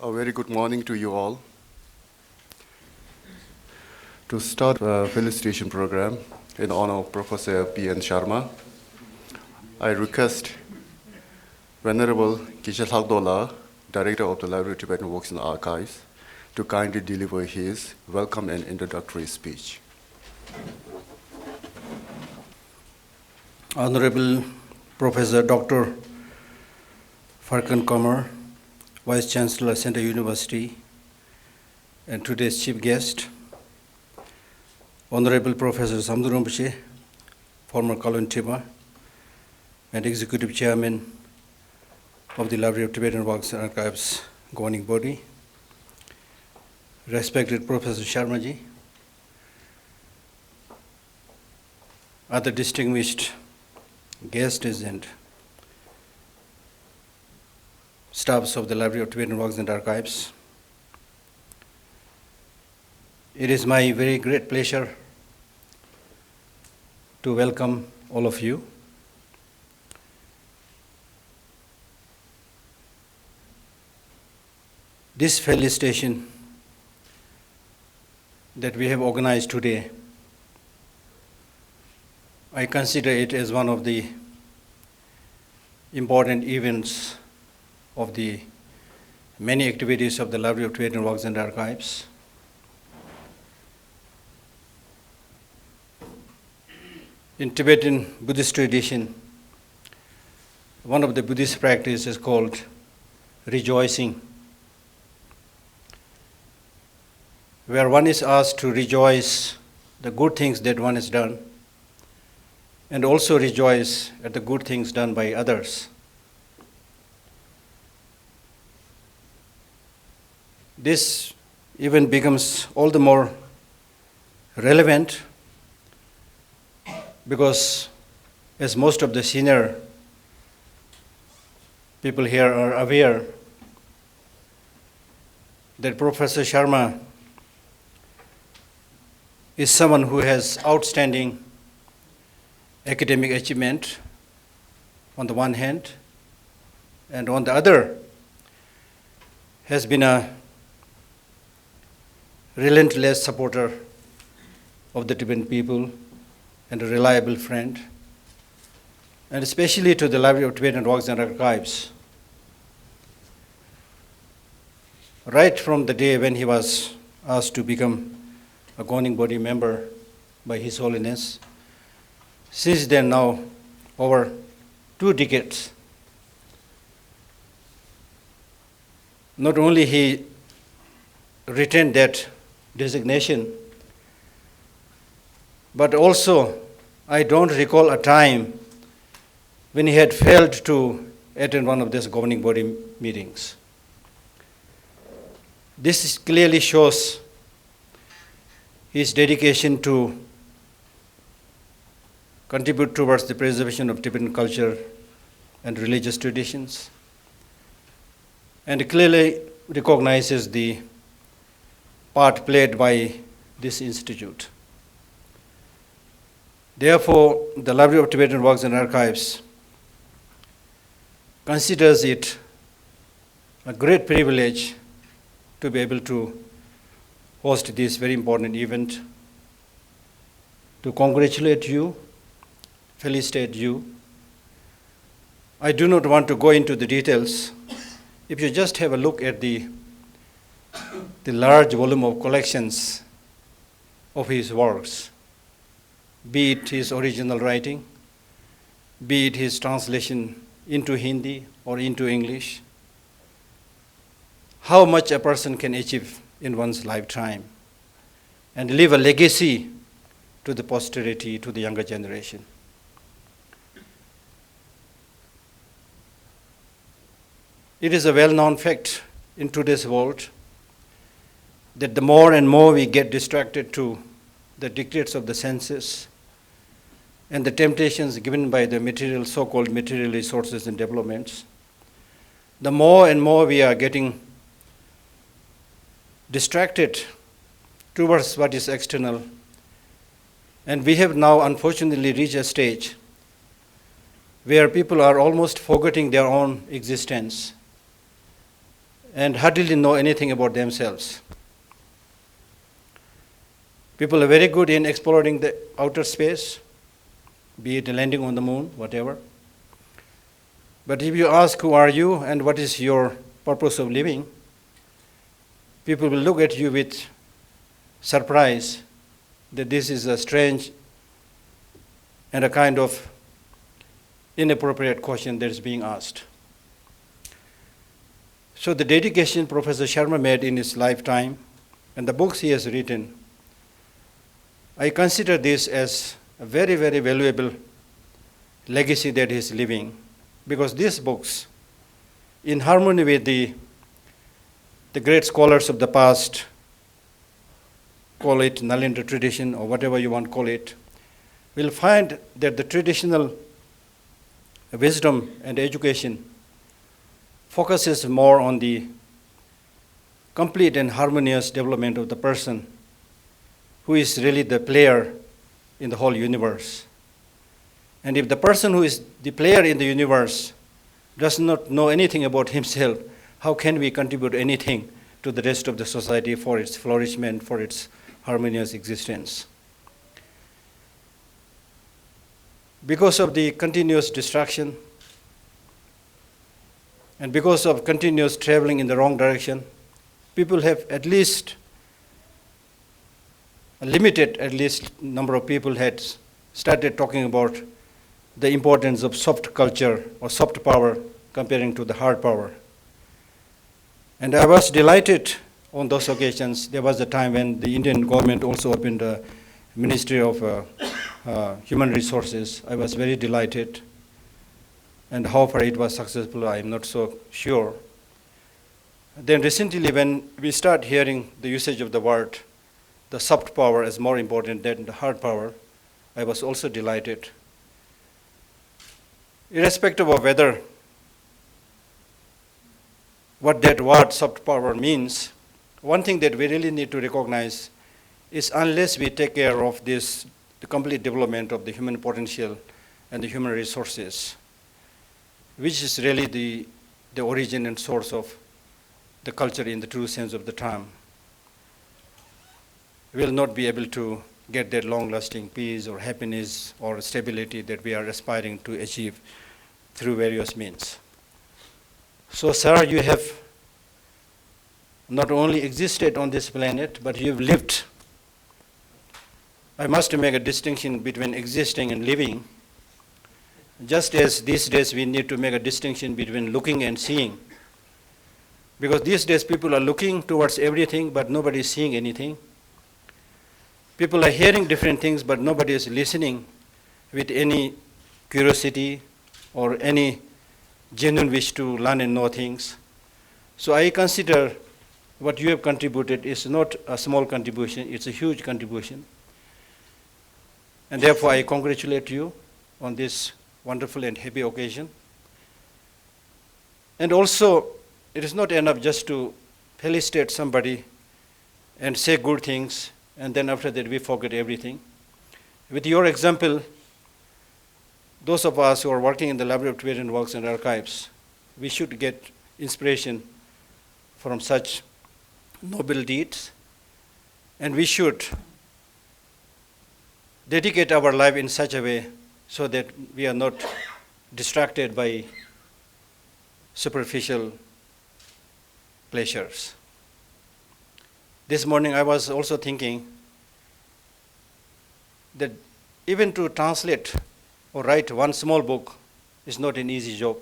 A very good morning to you all. To start a felicitation program in honor of Professor P.N. Sharma, I request Venerable Kishal Hagdola, Director of the Library of Tibetan Works and Archives, to kindly deliver his welcome and introductory speech. Honorable Professor Dr. Farkan Kamar, Vice Chancellor, Central University, and today's chief guest, Honorable Professor Samdul Rinpoche, former Kalwan Tiba, and Executive Chairman of the Library of Tibetan Works and Archives governing body, respected Professor Sharmaji, other distinguished guests and staffs of the Library of Tibetan Works and Archives. It is my very great pleasure to welcome all of you. This felicitation that we have organized today, I consider it as one of the important events of the many activities of the Library of Tibetan Works and Archives. In Tibetan Buddhist tradition, one of the Buddhist practices is called rejoicing, where one is asked to rejoice the good things that one has done and also rejoice at the good things done by others. This even becomes all the more relevant because, as most of the senior people here are aware, that Professor Sharma is someone who has outstanding academic achievement on the one hand, and on the other has been a relentless supporter of the Tibetan people and a reliable friend, and especially to the Library of Tibetan Works and Archives. Right from the day when he was asked to become a governing body member by His Holiness, since then now over 2 decades, not only he retained that designation, but also I don't recall a time when he had failed to attend one of these governing body meetings. This clearly shows his dedication to contribute towards the preservation of Tibetan culture and religious traditions, and clearly recognizes the part played by this institute. Therefore, the Library of Tibetan Works and Archives considers it a great privilege to be able to host this very important event, to congratulate you, felicitate you. I do not want to go into the details. If you just have a look at the large volume of collections of his works, be it his original writing, be it his translation into Hindi or into English, how much a person can achieve in one's lifetime and leave a legacy to the posterity, to the younger generation. It is a well-known fact in today's world that the more and more we get distracted to the dictates of the senses and the temptations given by the material, so-called material resources and developments, the more and more we are getting distracted towards what is external. And we have now unfortunately reached a stage where people are almost forgetting their own existence and hardly know anything about themselves. People are very good in exploring the outer space, be it landing on the moon, whatever. But if you ask who are you and what is your purpose of living, people will look at you with surprise that this is a strange and a kind of inappropriate question that is being asked. So the dedication Professor Sharma made in his lifetime and the books he has written, I consider this as a very, very valuable legacy that he is leaving, because these books, in harmony with the great scholars of the past, call it Nalanda tradition or whatever you want to call it, will find that the traditional wisdom and education focuses more on the complete and harmonious development of the person who is really the player in the whole universe. And if the person who is the player in the universe does not know anything about himself, how can we contribute anything to the rest of the society for its flourishment, for its harmonious existence? Because of the continuous distraction and because of continuous traveling in the wrong direction, people have at least a limited, number of people had started talking about the importance of soft culture or soft power comparing to the hard power. And I was delighted on those occasions. There was a time when the Indian government also opened a Ministry of Human Resources. I was very delighted. And how far it was successful, I am not so sure. Then recently, when we start hearing the usage of the word, the soft power is more important than the hard power, I was also delighted. Irrespective of what that word soft power means, one thing that we really need to recognize is unless we take care of this, the complete development of the human potential and the human resources, which is really the origin and source of the culture in the true sense of the term, we will not be able to get that long-lasting peace or happiness or stability that we are aspiring to achieve through various means. So, sir, you have not only existed on this planet, but you have lived. I must make a distinction between existing and living, just as these days we need to make a distinction between looking and seeing. Because these days people are looking towards everything, but nobody is seeing anything. People are hearing different things, but nobody is listening with any curiosity or any genuine wish to learn and know things. So I consider what you have contributed is not a small contribution, it's a huge contribution. And therefore I congratulate you on this wonderful and happy occasion. And also, it is not enough just to felicitate somebody and say good things, and then after that we forget everything. With your example, those of us who are working in the Library of Tibetan Works and Archives, we should get inspiration from such noble deeds, and we should dedicate our life in such a way so that we are not distracted by superficial pleasures. This morning I was also thinking that even to translate or write one small book is not an easy job,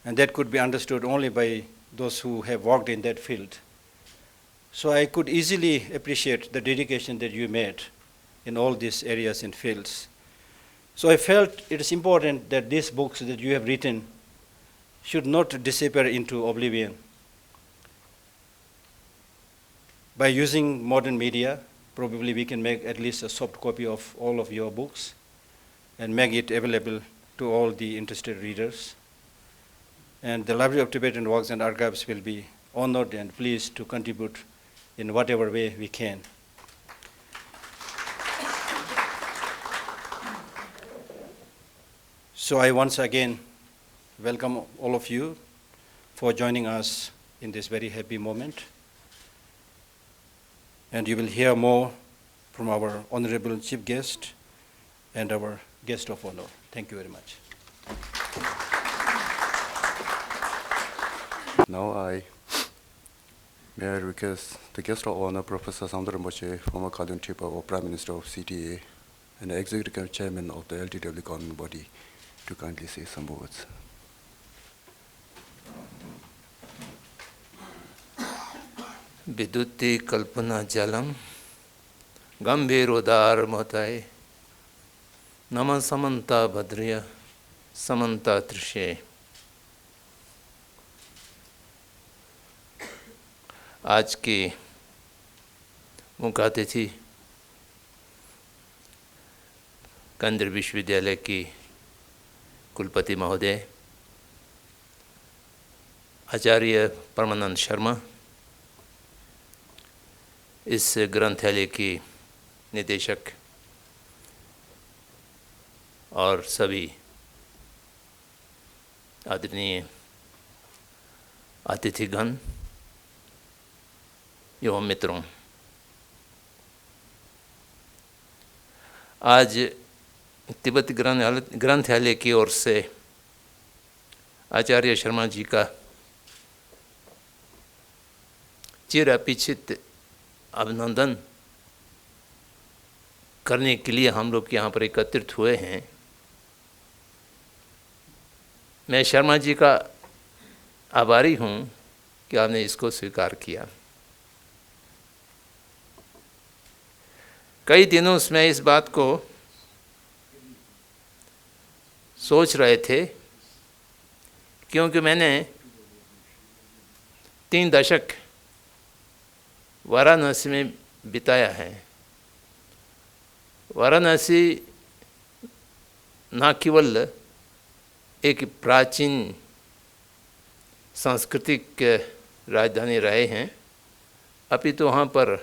and that could be understood only by those who have worked in that field. So I could easily appreciate the dedication that you made in all these areas and fields. So I felt it is important that these books that you have written should not disappear into oblivion. By using modern media, probably we can make at least a soft copy of all of your books and make it available to all the interested readers. And the Library of Tibetan Works and Archives will be honored and pleased to contribute in whatever way we can. So I once again welcome all of you for joining us in this very happy moment. And you will hear more from our honorable chief guest and our guest of honor. Thank you very much. Now may I request the guest of honor, Professor Samdara Moche, former Khaldoon Tripa, or Prime Minister of CTA, and the Executive Chairman of the LTW Governing Body, to kindly say some words. विद्युति कल्पना जलम गंभीरोदार मोताय नम समन्ता भद्रिय समन्ता त्रिशे। आज की मुख्य अतिथि केंद्रीय विश्वविद्यालय की कुलपति महोदय आचार्य परमानंद शर्मा, इस ग्रंथालय की निदेशक और सभी आदरणीय अतिथिगण एवं मित्रों, आज तिब्बती ग्रंथालय की ओर से आचार्य शर्मा जी का चिरापिक्षित अभिनंदन करने के लिए हम लोग यहाँ पर एकत्रित हुए हैं। मैं शर्मा जी का आभारी हूँ कि आपने इसको स्वीकार किया। कई दिनों से मैं इस बात को सोच रहे थे, क्योंकि मैंने 3 दशक वाराणसी में बिताया है। वाराणसी न केवल एक प्राचीन सांस्कृतिक राजधानी रहे हैं, अपितु वहाँ पर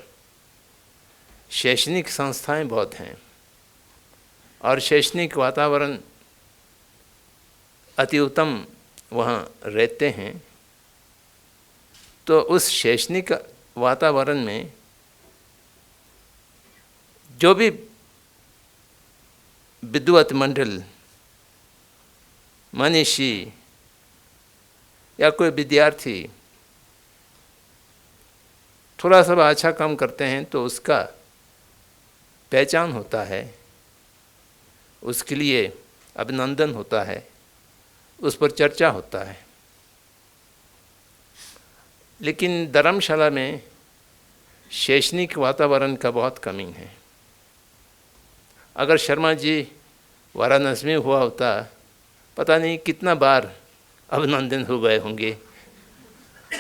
शैक्षणिक संस्थाएं बहुत हैं और शैक्षणिक वातावरण अति उत्तम वहाँ रहते हैं। तो उस शैक्षणिक वातावरण में जो भी विद्वत मंडल, मनीषी या कोई विद्यार्थी थोड़ा सा अच्छा काम करते हैं तो उसका पहचान होता है, उसके लिए अभिनंदन होता है, उस पर चर्चा होता है। लेकिन धर्मशाला में शैक्षणिक वातावरण का बहुत कमी है। अगर शर्मा जी वाराणसी में हुआ होता, पता नहीं कितना बार अभिनंदन हो गए होंगे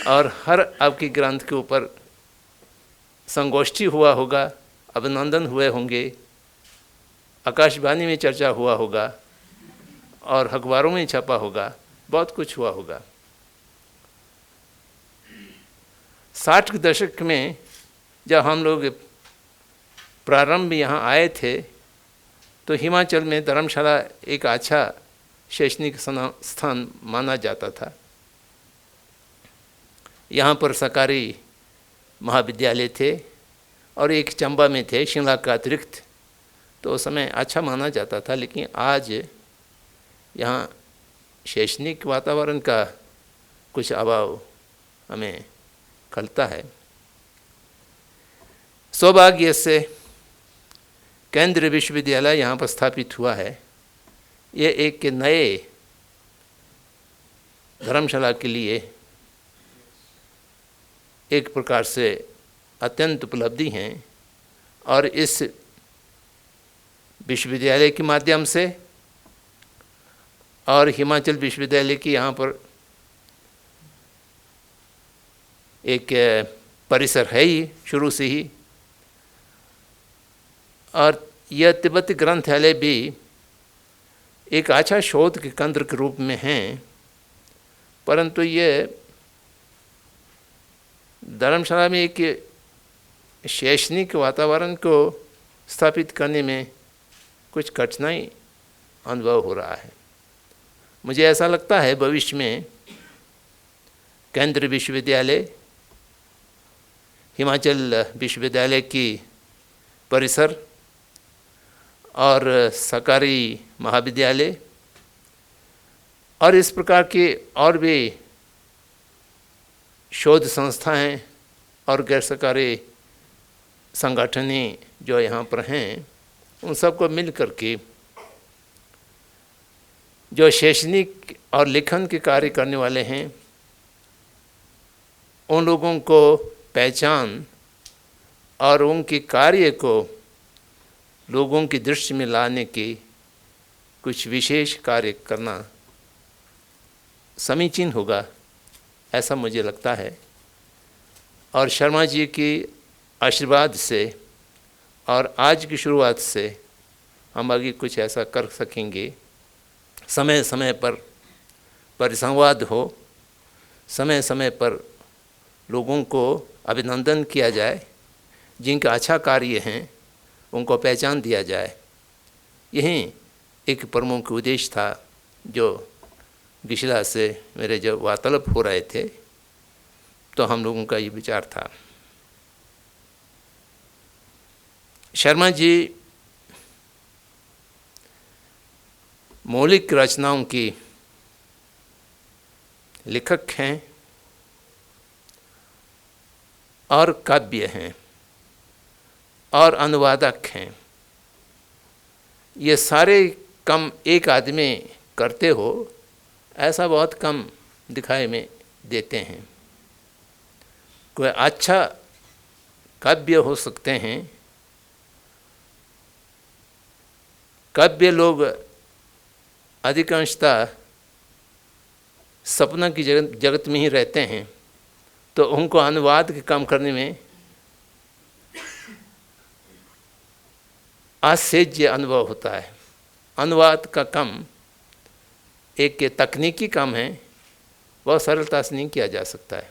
और हर आपकी ग्रंथ के ऊपर संगोष्ठी हुआ होगा, अभिनंदन हुए होंगे, आकाशवाणी में चर्चा हुआ होगा और अखबारों में छपा होगा, बहुत कुछ हुआ होगा। 60 के दशक में जब हम लोग प्रारंभ यहाँ आए थे तो हिमाचल में धर्मशाला एक अच्छा शैक्षणिक स्थान माना जाता था। यहाँ पर सरकारी महाविद्यालय थे और एक चंबा में थे, शिमला का अतिरिक्त, तो उस समय अच्छा माना जाता था। लेकिन आज यहाँ शैक्षणिक वातावरण का कुछ अभाव हमें खलता है। सौभाग्य से केंद्रीय विश्वविद्यालय यहाँ पर स्थापित हुआ है। ये एक नए धर्मशाला के लिए एक प्रकार से अत्यंत उपलब्धि हैं और इस विश्वविद्यालय के माध्यम से और हिमाचल विश्वविद्यालय की यहाँ पर एक परिसर है ही शुरू से ही, और यह तिब्बती ग्रंथालय भी एक अच्छा शोध के केंद्र के रूप में हैं। परंतु ये धर्मशाला में एक शैक्षणिक वातावरण को स्थापित करने में कुछ कठिनाई अनुभव हो रहा है। मुझे ऐसा लगता है भविष्य में केंद्रीय विश्वविद्यालय, हिमाचल विश्वविद्यालय की परिसर और सरकारी महाविद्यालय और इस प्रकार के और भी शोध संस्थाएं और गैर सरकारी संगठनें जो यहाँ पर हैं, उन सबको मिल कर के जो शैक्षणिक और लेखन के कार्य करने वाले हैं, उन लोगों को पहचान और उनके कार्य को लोगों की दृष्टि में लाने के कुछ विशेष कार्य करना समीचीन होगा, ऐसा मुझे लगता है। और शर्मा जी की आशीर्वाद से और आज की शुरुआत से हम आगे कुछ ऐसा कर सकेंगे। समय समय पर परिसंवाद हो, समय समय पर लोगों को अभिनंदन किया जाए, जिनका अच्छा कार्य हैं उनको पहचान दिया जाए। यही एक प्रमुख उद्देश्य था जो गिशिला से मेरे जब वार्तालाप हो रहे थे तो हम लोगों का ये विचार था। शर्मा जी मौलिक रचनाओं की लेखक हैं और काव्य हैं और अनुवादक हैं। ये सारे काम एक आदमी करते हो, ऐसा बहुत कम दिखाई में देते हैं। कोई अच्छा काव्य हो सकते हैं, काव्य लोग अधिकांशतः सपना की जगत में ही रहते हैं, तो उनको अनुवाद के काम करने में असहज अनुभव होता है। अनुवाद का काम एक तकनीकी काम है, वह सरलता से नहीं किया जा सकता है।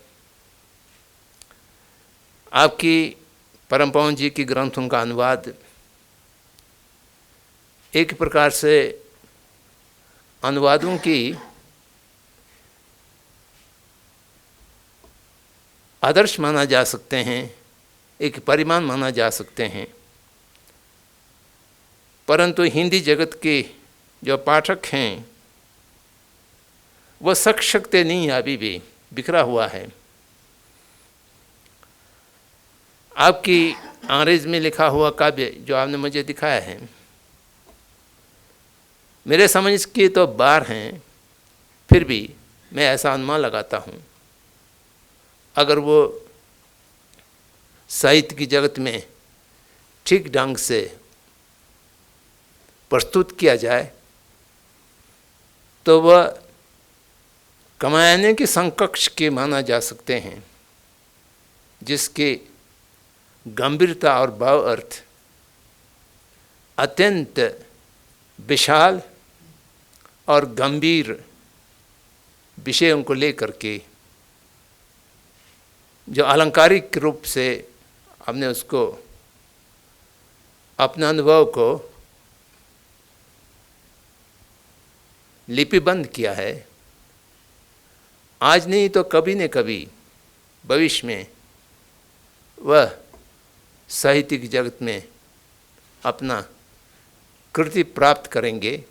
आपकी परम पावन जी की ग्रंथों का अनुवाद एक प्रकार से अनुवादों की आदर्श माना जा सकते हैं, एक परिमाण माना जा सकते हैं। परंतु हिंदी जगत के जो पाठक हैं वह सकते नहीं, अभी भी बिखरा हुआ है। आपकी अंग्रेज़ में लिखा हुआ काव्य जो आपने मुझे दिखाया है, मेरे समझ के तो बार हैं, फिर भी मैं ऐसा अनुमान लगाता हूँ, अगर वो साहित्य की जगत में ठीक ढंग से प्रस्तुत किया जाए तो वह कमायने के समकक्ष के माना जा सकते हैं, जिसके गंभीरता और भाव अर्थ अत्यंत विशाल और गंभीर विषयों को लेकर के जो अलंकारिक रूप से हमने उसको अपने अनुभव को लिपिबंद किया है, आज नहीं तो कभी न कभी भविष्य में वह साहित्यिक जगत में अपना कृति प्राप्त करेंगे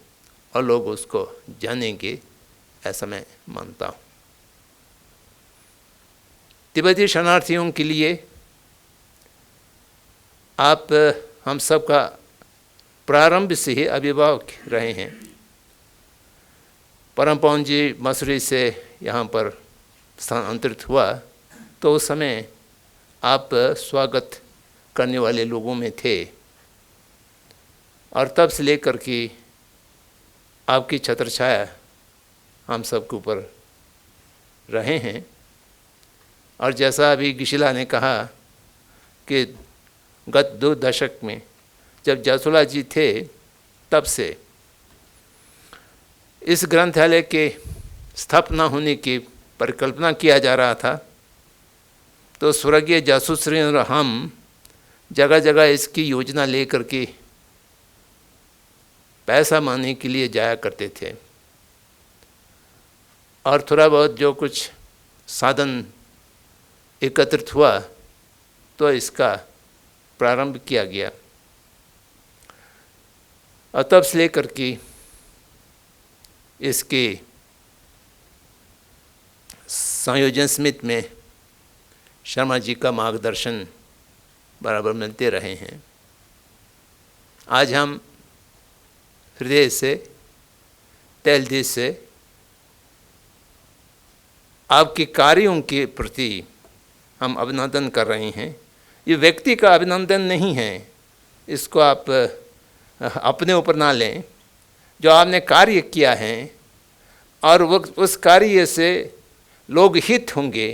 और लोग उसको जानेंगे, ऐसा मैं मानता हूँ। तिब्बती शरणार्थियों के लिए आप हम सब का प्रारंभ से ही अभिभावक रहे हैं। परम पावन जी मसूरी से यहाँ पर स्थानांतरित हुआ तो उस समय आप स्वागत करने वाले लोगों में थे, और तब से लेकर के आपकी छत्रछाया हम सब के ऊपर रहे हैं। और जैसा अभी गिशिला ने कहा कि गत 2 दशक में जब जसोला जी थे, तब से इस ग्रंथालय के स्थापना होने की परिकल्पना किया जा रहा था, तो स्वर्गीय जासूसरी और हम जगह जगह इसकी योजना लेकर के पैसा मांगने के लिए जाया करते थे, और थोड़ा बहुत जो कुछ साधन एकत्रित हुआ तो इसका प्रारंभ किया गया। और तब से लेकर के इसके संयोजन समिति में शर्मा जी का मार्गदर्शन बराबर मिलते रहे हैं। आज हम हृदय से, तहे दिल से आपके कार्यों के प्रति हम अभिनंदन कर रहे हैं। ये व्यक्ति का अभिनंदन नहीं है, इसको आप अपने ऊपर ना लें। जो आपने कार्य किया है और वो उस कार्य से लोग हित होंगे,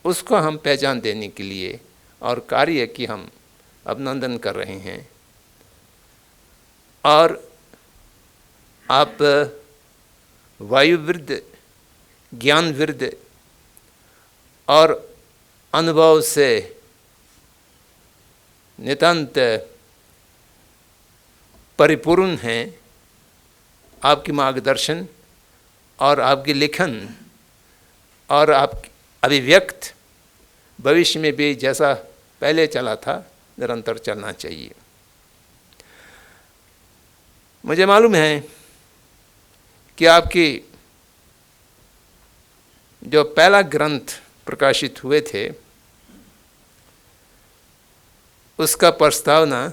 उसको हम पहचान देने के लिए और कार्य की हम अभिनंदन कर रहे हैं। और आप वायुवृद्ध, ज्ञानवृद्ध और अनुभव से नितांत परिपूर्ण हैं। आपकी मार्गदर्शन और आपकी लेखन और आप अभिव्यक्त भविष्य में भी जैसा पहले चला था निरंतर चलना चाहिए। मुझे मालूम है कि आपकी जो पहला ग्रंथ प्रकाशित हुए थे उसका प्रस्तावना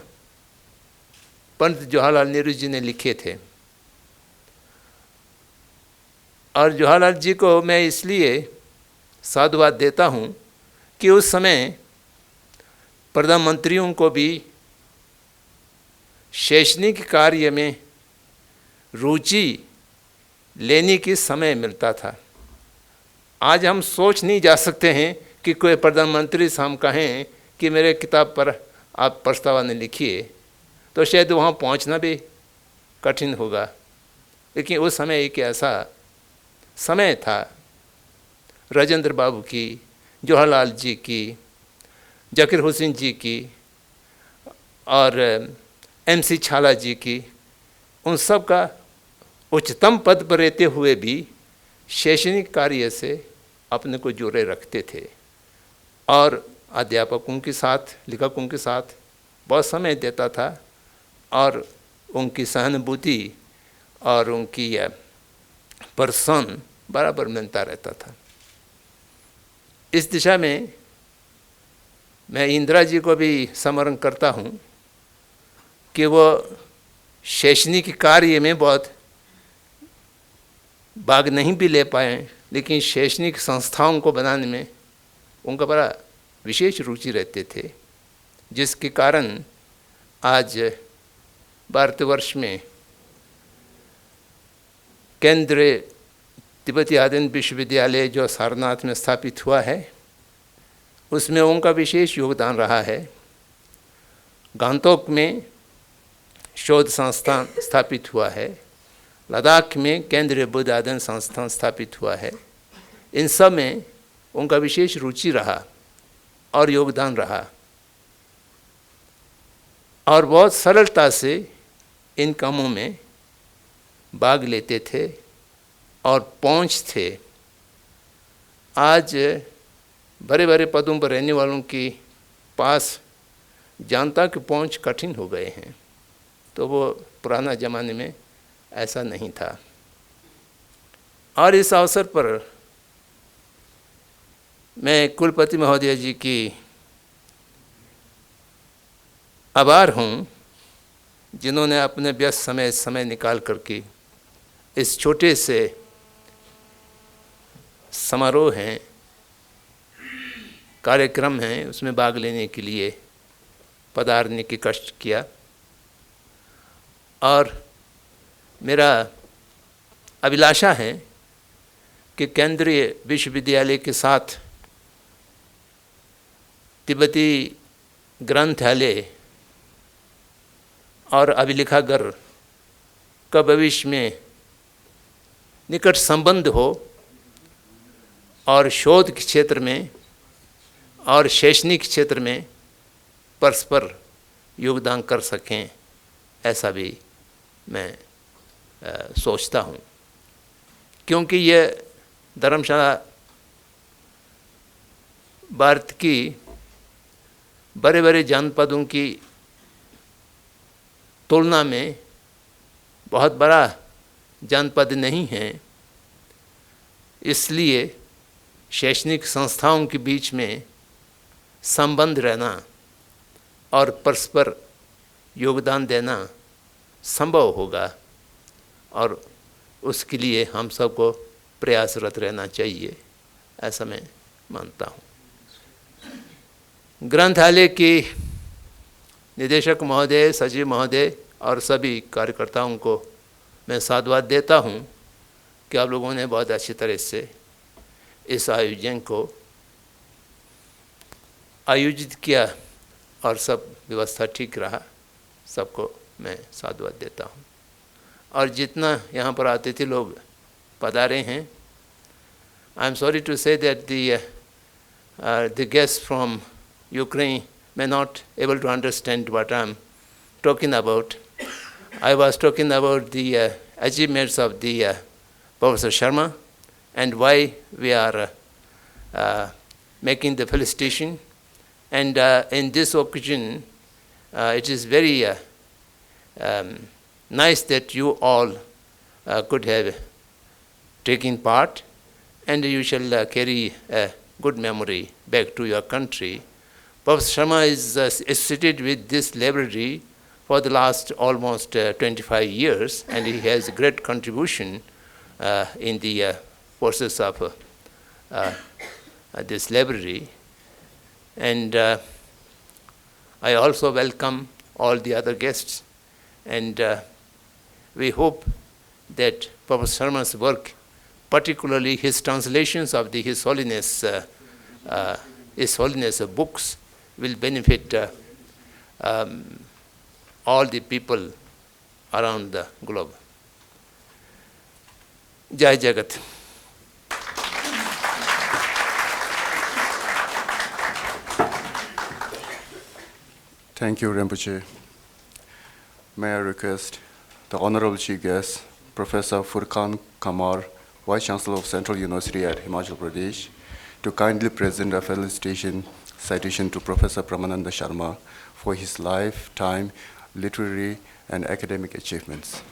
पंडित जवाहरलाल नेहरू जी ने लिखे थे। और जवाहरलाल जी को मैं इसलिए साधुवाद देता हूँ कि उस समय प्रधानमंत्रियों को भी शैक्षणिक कार्य में रुचि लेने की समय मिलता था। आज हम सोच नहीं जा सकते हैं कि कोई प्रधानमंत्री से हम कहें कि मेरे किताब पर आप प्रस्तावना लिखिए, तो शायद वहाँ पहुँचना भी कठिन होगा। लेकिन उस समय एक ऐसा समय था, राजेंद्र बाबू की, जवाहरलाल जी की, ज़कीर हुसैन जी की और MC छाला जी की, उन सब का उच्चतम पद पर रहते हुए भी शैक्षणिक कार्य से अपने को जोड़े रखते थे और अध्यापकों के साथ, लेखकों के साथ बहुत समय देता था और उनकी सहानुभूति और उनकी प्रोत्साहन बराबर मिलता रहता था। इस दिशा में मैं इंदिरा जी को भी स्मरण करता हूँ कि वो शैक्षणिक कार्य में बहुत भाग नहीं भी ले पाए, लेकिन शैक्षणिक संस्थाओं को बनाने में उनका बड़ा विशेष रुचि रहते थे, जिसके कारण आज भारतवर्ष में केंद्रीय तिब्बती आधुनिक विश्वविद्यालय जो सारनाथ में स्थापित हुआ है, उसमें उनका विशेष योगदान रहा है। गांगटोक में शोध संस्थान स्थापित हुआ है, लद्दाख में केंद्रीय बुद्ध अध्ययन संस्थान स्थापित हुआ है। इन सब में उनका विशेष रुचि रहा और योगदान रहा और बहुत सरलता से इन कामों में भाग लेते थे और पहुँच थे। आज बड़े बड़े पदों पर रहने वालों के पास जनता की पहुँच कठिन हो गए हैं, तो वो पुराना ज़माने में ऐसा नहीं था। और इस अवसर पर मैं कुलपति महोदय जी की आभार हूँ, जिन्होंने अपने व्यस्त समय निकाल करके इस छोटे से समारोह हैं, कार्यक्रम हैं, उसमें भाग लेने के लिए पधारने की कष्ट किया। और मेरा अभिलाषा है कि केंद्रीय विश्वविद्यालय के साथ तिब्बती ग्रंथालय और अभिलेखागार का भविष्य में निकट संबंध हो और शोध के क्षेत्र में और शैक्षणिक क्षेत्र में परस्पर योगदान कर सकें, ऐसा भी मैं सोचता हूँ। क्योंकि ये धर्मशाला भारत की बड़े बड़े जनपदों की तुलना में बहुत बड़ा जनपद नहीं है, इसलिए शैक्षणिक संस्थाओं के बीच में संबंध रहना और परस्पर योगदान देना संभव होगा, और उसके लिए हम सबको प्रयासरत रहना चाहिए, ऐसा मैं मानता हूँ। ग्रंथालय के निदेशक महोदय, सचिव महोदय और सभी कार्यकर्ताओं को मैं साधुवाद देता हूँ कि आप लोगों ने बहुत अच्छी तरह से इस आयोजन को आयोजित किया और सब व्यवस्था ठीक रहा। सबको मैं साधुवाद देता हूँ। और जितना यहाँ पर अतिथि लोग पधारे हैं, I am sorry to say that the guests from Ukraine may not able to understand what I am talking about. I was talking about the achievements of the Professor Sharma and why we are making the felicitation. And in this occasion, it is very nice that you all could have taken part, and you shall carry a good memory back to your country. Professor Sharma is associated with this library for the last almost 25 years, and he has a great contribution in the process of this library. And I also welcome all the other guests, and we hope that Professor Sharma's work, particularly his translations of the His Holiness books, will benefit all the people around the globe. Jai Jagat. Thank you, Rinpoche. May I request the Honorable Chief Guest, Professor Furqan Kamar, Vice Chancellor of Central University at Himachal Pradesh, to kindly present a felicitation citation to Professor Pramananda Sharma for his lifetime literary and academic achievements.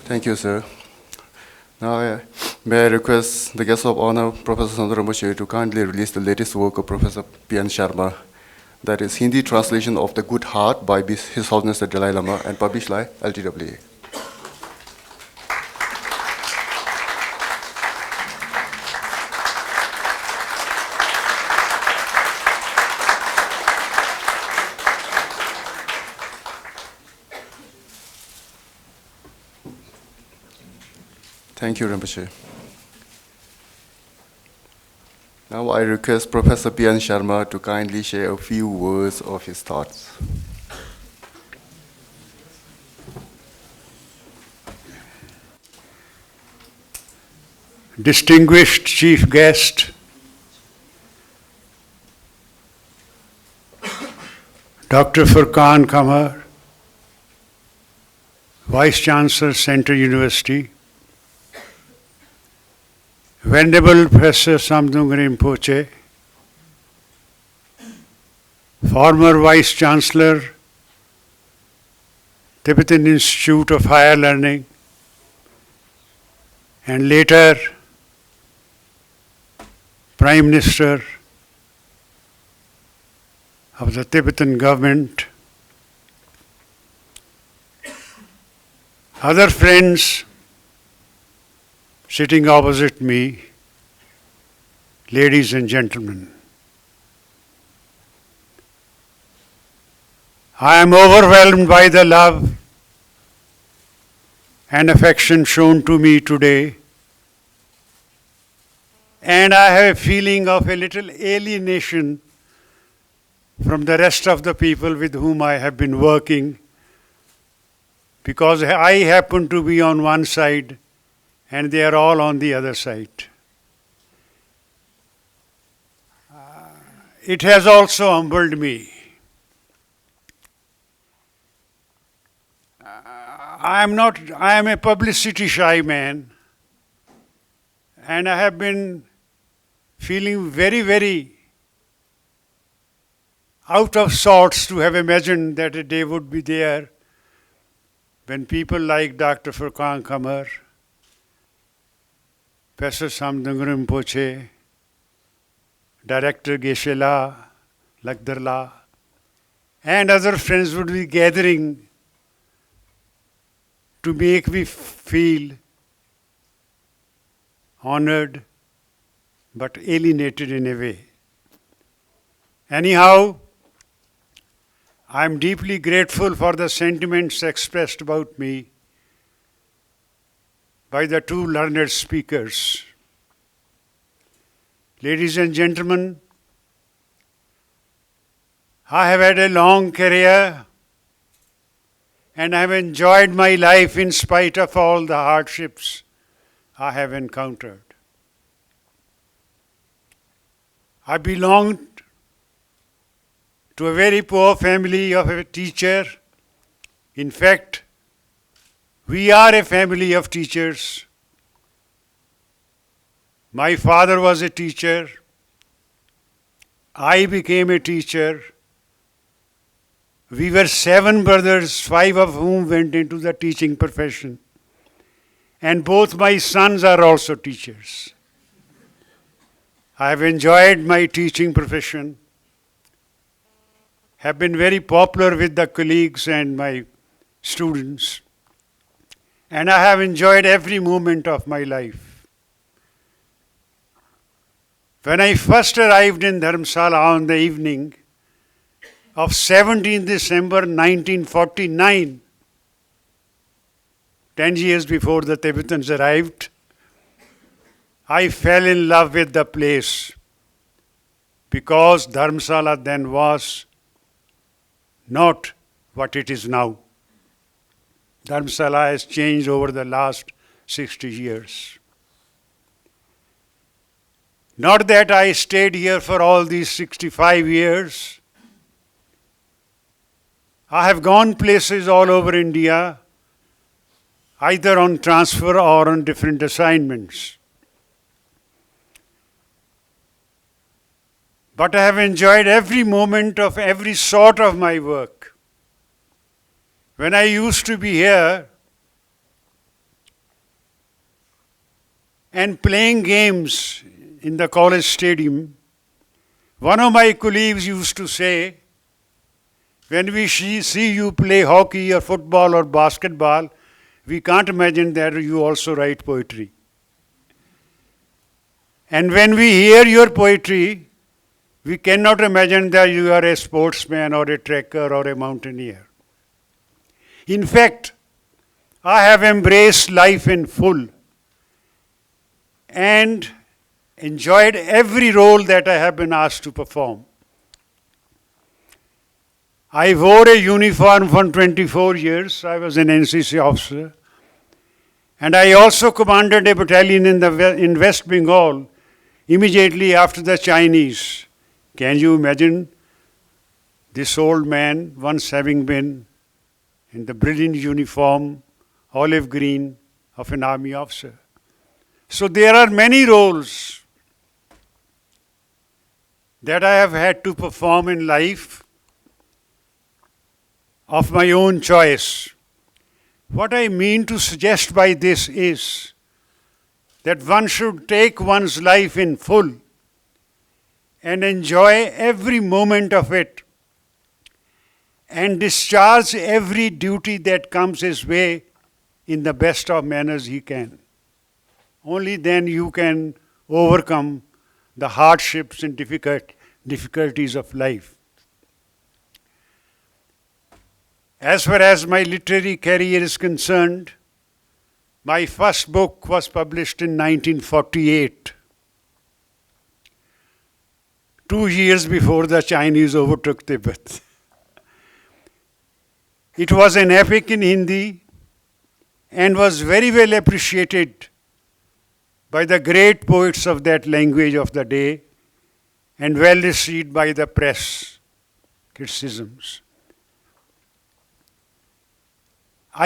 Thank you, sir. Now, may I request the guest of honor, Professor Sundar Rinpoche, to kindly release the latest work of Professor P.N. Sharma, that is Hindi translation of The Good Heart by His Holiness the Dalai Lama, and published by LTWA. Thank you, Rinpoche. Now I request Professor P.N. Sharma to kindly share a few words of his thoughts. Distinguished Chief Guest, Dr. Furqan Kamar, Vice Chancellor, Central University, Venerable Professor Samdung Rinpoche, former Vice Chancellor, Tibetan Institute of Higher Learning, and later Prime Minister of the Tibetan government, other friends sitting opposite me, ladies and gentlemen. I am overwhelmed by the love and affection shown to me today And I have a feeling of a little alienation from the rest of the people with whom I have been working, because I happen to be on one side and they are all on the other side. It has also humbled me. I am a publicity shy man, and I have been feeling very, very out of sorts to have imagined that a day would be there when people like Dr. Furqan Qamar, Professor Samdang Rinpoche, Director Geshe La, Lakdar La, and other friends would be gathering to make me feel honored but alienated in a way. Anyhow, I am deeply grateful for the sentiments expressed about me by the two learned speakers. Ladies and gentlemen, I have had a long career and I have enjoyed my life in spite of all the hardships I have encountered. I belonged to a very poor family of a teacher. In fact, we are a family of teachers. My father was a teacher. I became a teacher. We were 7 brothers, 5 of whom went into the teaching profession. And both my sons are also teachers. I have enjoyed my teaching profession, have been very popular with the colleagues and my students, and I have enjoyed every moment of my life. When I first arrived in Dharamsala on the evening of 17 December 1949, 10 years before the Tibetans arrived, I fell in love with the place because Dharamsala then was not what it is now. Dharamsala has changed over the last 60 years. Not that I stayed here for all these 65 years. I have gone places all over India, either on transfer or on different assignments. But I have enjoyed every moment of every sort of my work. When I used to be here and playing games in the college stadium, one of my colleagues used to say, when we see you play hockey or football or basketball, we can't imagine that you also write poetry. And when we hear your poetry, we cannot imagine that you are a sportsman or a trekker or a mountaineer. In fact, I have embraced life in full and enjoyed every role that I have been asked to perform. I wore a uniform for 24 years. I was an NCC officer. And I also commanded a battalion in West Bengal immediately after the Chinese. Can you imagine this old man once having been in the brilliant uniform, olive green, of an army officer? So there are many roles that I have had to perform in life of my own choice. What I mean to suggest by this is that one should take one's life in full and enjoy every moment of it and discharge every duty that comes his way in the best of manners he can. Only then you can overcome the hardships and difficulties of life. As far as my literary career is concerned, my first book was published in 1948. 2 years before the Chinese overtook Tibet. It was an epic in Hindi and was very well appreciated by the great poets of that language of the day and well received by the press criticisms.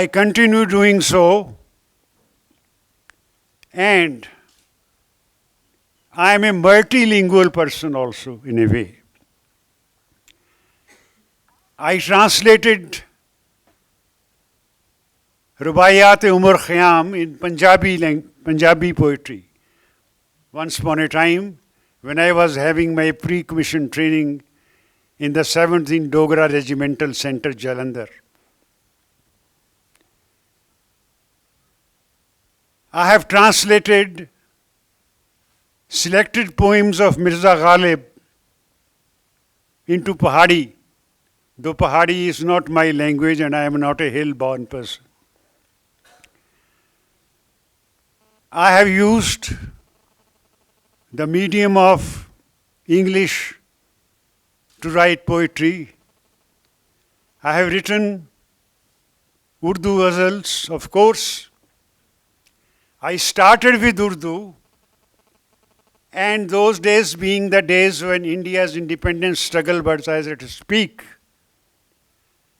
I continue doing so, and I am a multilingual person also in a way. I translated Rubaiyat-e-Umar Khayyam in Punjabi poetry. Once upon a time, when I was having my pre-commission training in the 17th Dogra Regimental Center, Jalandhar. I have translated selected poems of Mirza Ghalib into Pahadi, though Pahadi is not my language and I am not a hill-born person. I have used the medium of English to write poetry. I have written Urdu ghazals, of course. I started with Urdu, and those days being the days when India's independence struggle was as it speak,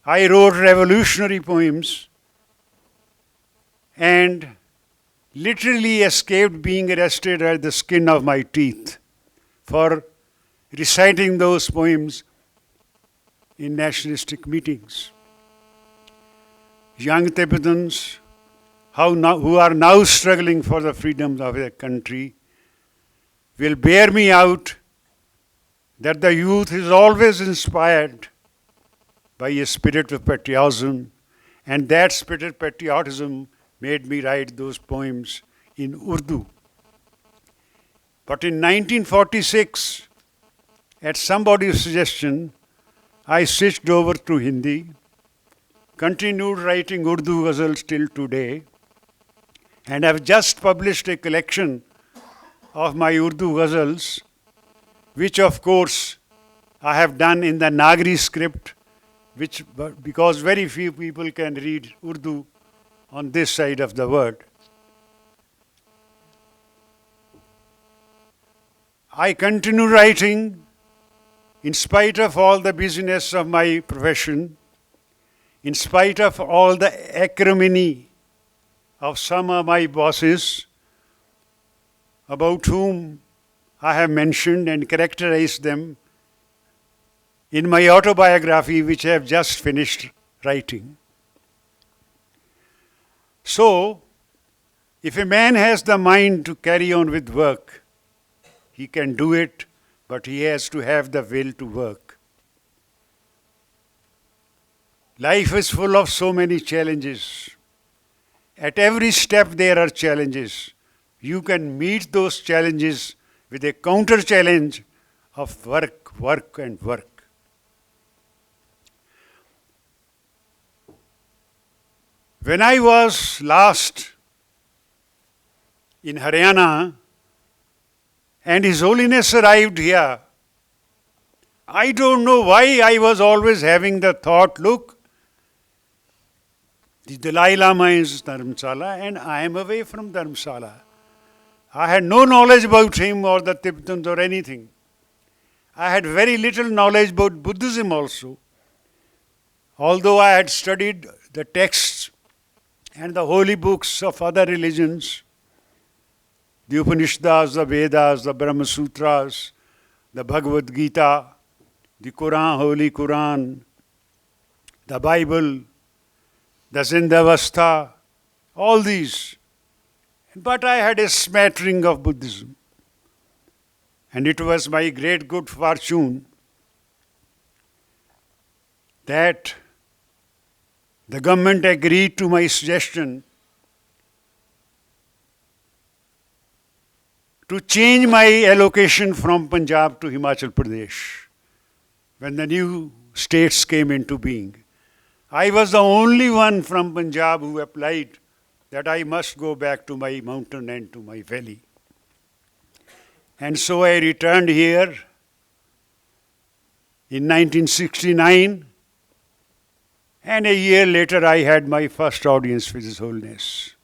I wrote revolutionary poems and literally escaped being arrested at the skin of my teeth for reciting those poems in nationalistic meetings. Young Tibetans who are now struggling for the freedoms of their country will bear me out that the youth is always inspired by a spirit of patriotism, and that spirit of patriotism made me write those poems in Urdu. But in 1946, at somebody's suggestion, I switched over to Hindi, continued writing Urdu ghazals till today, and have just published a collection of my Urdu ghazals, which of course I have done in the Nagari script, because very few people can read Urdu on this side of the world. I continue writing in spite of all the busyness of my profession, in spite of all the acrimony of some of my bosses, about whom I have mentioned and characterized them in my autobiography, which I have just finished writing. So, if a man has the mind to carry on with work, he can do it, but he has to have the will to work. Life is full of so many challenges. At every step there are challenges. You can meet those challenges with a counter challenge of work, work and work. When I was last in Haryana and His Holiness arrived here, I don't know why I was always having the thought, look, the Dalai Lama is Dharamsala and I am away from Dharamsala. I had no knowledge about him or the Tibetans or anything. I had very little knowledge about Buddhism also. Although I had studied the texts and the holy books of other religions, the Upanishads, the Vedas, the Brahma Sutras, the Bhagavad Gita, the Quran, Holy Quran, the Bible, the Zindavastha, all these. But I had a smattering of Buddhism. And it was my great good fortune that the government agreed to my suggestion to change my allocation from Punjab to Himachal Pradesh when the new states came into being. I was the only one from Punjab who applied that I must go back to my mountain and to my valley. And so I returned here in 1969, and a year later I had my first audience with His Holiness.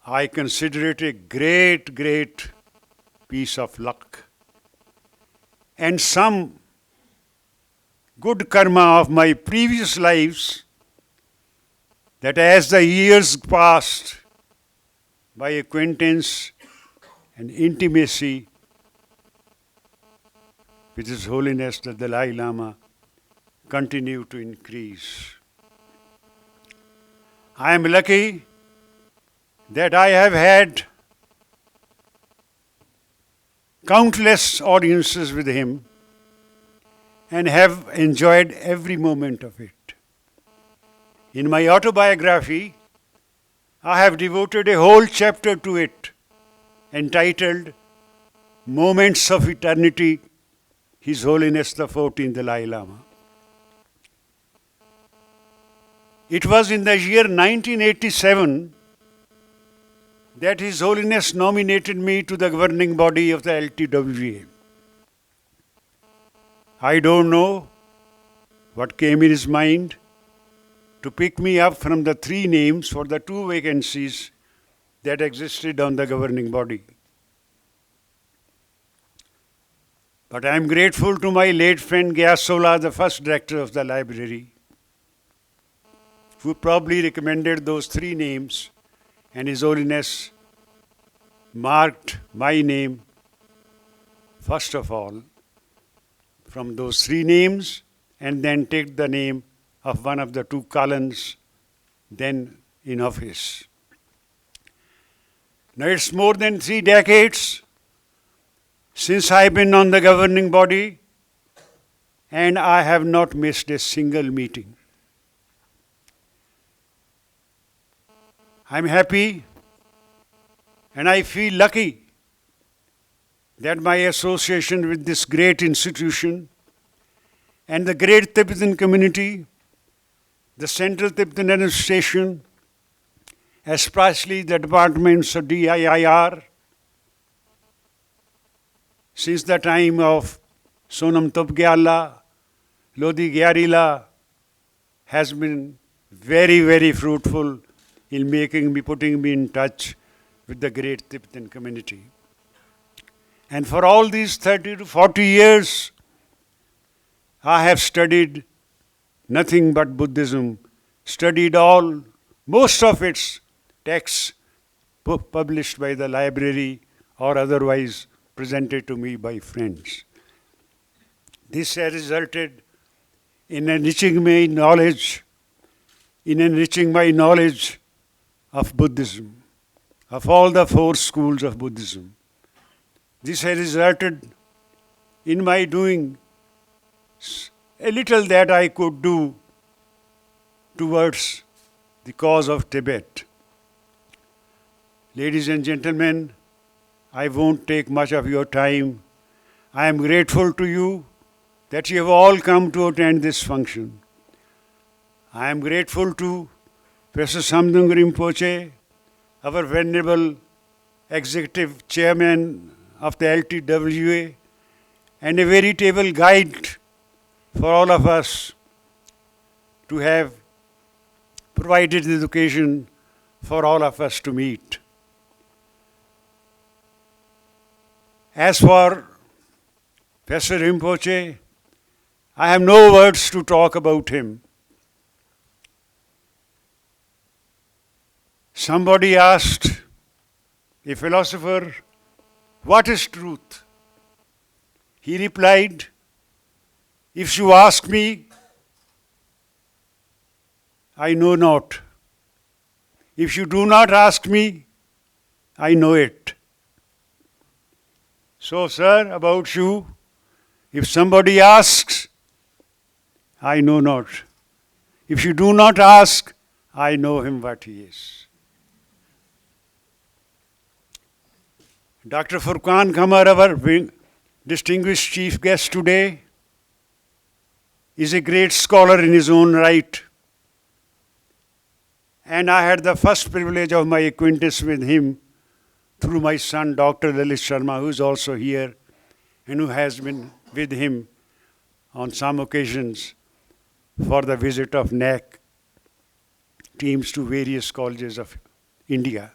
I consider it a great, great piece of luck and some good karma of my previous lives, that as the years passed, by acquaintance and intimacy with His Holiness the Dalai Lama continue to increase. I am lucky that I have had countless audiences with him and have enjoyed every moment of it. In my autobiography, I have devoted a whole chapter to it, entitled Moments of Eternity, His Holiness the 14th Dalai Lama. It was in the year 1987 that His Holiness nominated me to the governing body of the LTWA. I don't know what came in his mind to pick me up from the three names for the two vacancies that existed on the governing body. But I am grateful to my late friend Gyasola, the first director of the library, who probably recommended those three names, and His Holiness marked my name first of all from those three names, and then take the name of one of the two Kalans then in office. Now it's more than 3 decades since I've been on the governing body, and I have not missed a single meeting. I'm happy and I feel lucky that my association with this great institution and the great Tibetan community, the Central Tibetan Administration, especially the departments of DIIR, since the time of Sonam Topgyala, Lodi Gyarila, has been very, very fruitful in putting me in touch with the great Tibetan community. And for all these 30 to 40 years, I have studied nothing but Buddhism, studied most of its texts published by the library or otherwise presented to me by friends. This has resulted in enriching my knowledge of Buddhism, of all the 4 schools of Buddhism. This has resulted in my doing a little that I could do towards the cause of Tibet. Ladies and gentlemen, I won't take much of your time. I am grateful to you that you have all come to attend this function. I am grateful to Professor Samdung Rinpoche, our venerable executive chairman of the LTWA, and a veritable guide for all of us to have provided the occasion for all of us to meet. As for Professor Rinpoche, I have no words to talk about him. Somebody asked a philosopher, "What is truth?" He replied, "If you ask me, I know not. If you do not ask me, I know it." So, sir, about you, if somebody asks, I know not. If you do not ask, I know him what he is. Dr. Furqan Qamar, our distinguished chief guest today, is a great scholar in his own right. And I had the first privilege of my acquaintance with him through my son, Dr. Lalit Sharma, who is also here and who has been with him on some occasions for the visit of NAC teams to various colleges of India.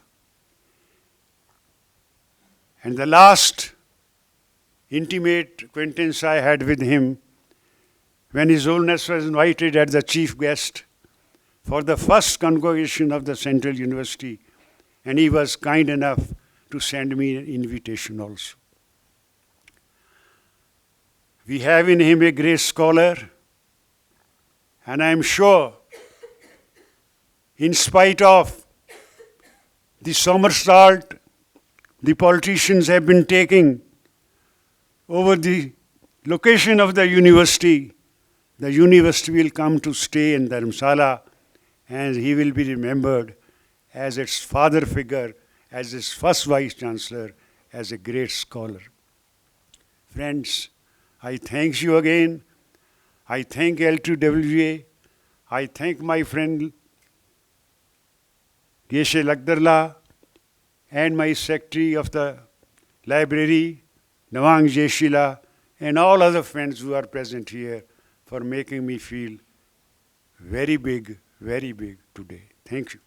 And the last intimate acquaintance I had with him when His Holiness was invited as the chief guest for the first convocation of the Central University, and he was kind enough to send me an invitation also. We have in him a great scholar, and I am sure, in spite of the somersault the politicians have been taking over the location of the university will come to stay in Dharamsala, and he will be remembered as its father figure, as its first vice chancellor, as a great scholar. Friends, I thank you again. I thank L2WA. I thank my friend Geshe Lagdarla and my secretary of the library, Nawang Jeshila, and all other friends who are present here for making me feel very big today. Thank you.